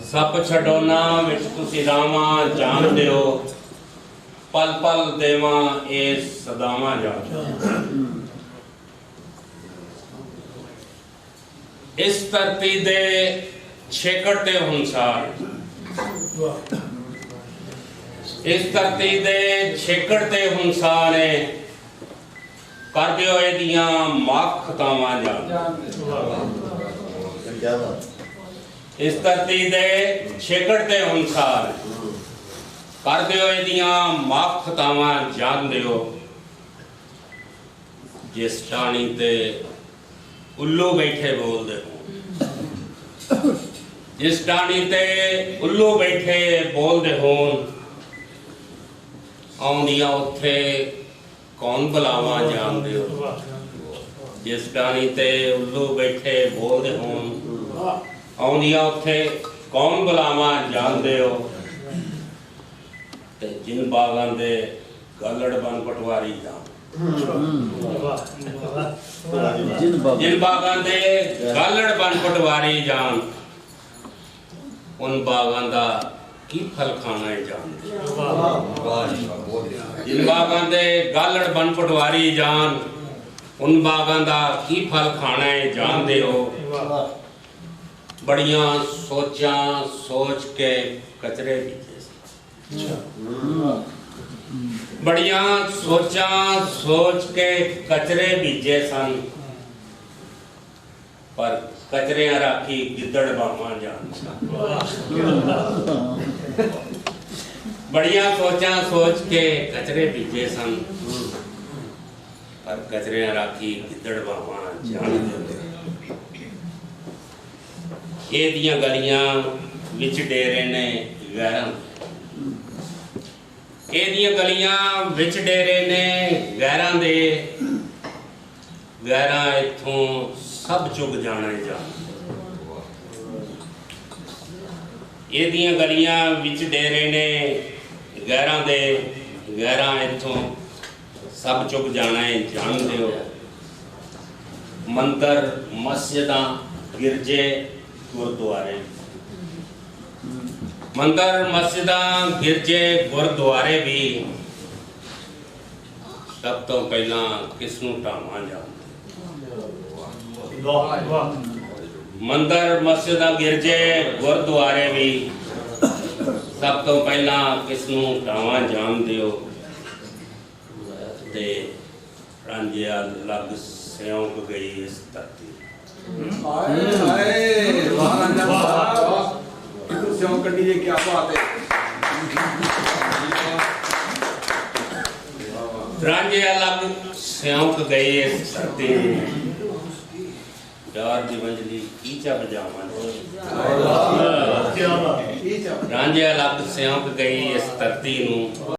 सप छडोना विच तुसी रावा जान दियो, पल पल देवा ए सदावा जान। इस धरती दे छेकड़ ते हुनसार, इस धरती दे छेकड़ ते हुनसार ने कर दियो एदियां माफ खतावां जान। इस धरती दे छेकड़ ते हुनसार कर दियो एदियां माफ खतावां जान दियो। जिस टाणी ते उल्लू बैठे बोलदे हो, जिस टाणी ते उल्लू बैठे बोलदे होन, आउंदियां उत्थे कौन बुलावा जान दियो। जिस टाणी ते उल्लू बैठे बोलदे होन, आउंदियां उत्थे कौन बुलावा जान दियो। ते जिन बागां दे गालड़ बन पटवारी जान, जिन बागां दे गालड़ बन पटवारी जान, उन बागां दा की फल खाना है जान। जिन बागां दे गालड़ बन पटवारी जान, उन बागां दा की फल खाना है जान दे हो। बड़ियां सोचां सोच के कचरे बीजे, बड़ियां सोचां सोच के कचरे बीजे सन, पर कचरियां राखी गिद्दड़ बामा जान। बड़ियां सोचां सोच के कचरे बीजे सन, पर कचरियां राखी गिद्दड़ बामा जान। एदियां गलियां विच डेरे ने गैरां, एदियां गलियां विच डेरे ने गैरां दे, गैरां इत्थों सब चुग जाना जान। एदियां गलियां विच डेरे ने गैरां दे, गैरां इत्थों सब चुग जाना जान दियो। मंदिर मस्जिदां गिरजे गुरुद्वारे, मंदिर मस्जिदां गिरजे गुरुद्वारे भी सब तो पहला किसनू ढावां जान। मंदिर मस्जिदां गिरजे गुरुद्वारे भी सब तो पहला किसनू ढावां जान दियो। ते रांझिया लग सिਉਂਕ गई इस धरती। क्या बात है। रांझिया लग सिਉਂਕ गई इस धरती। प्यार दी मंजली कीचा बजावां, रांझिया लग सिਉਂਕ गई इस धरती नूं।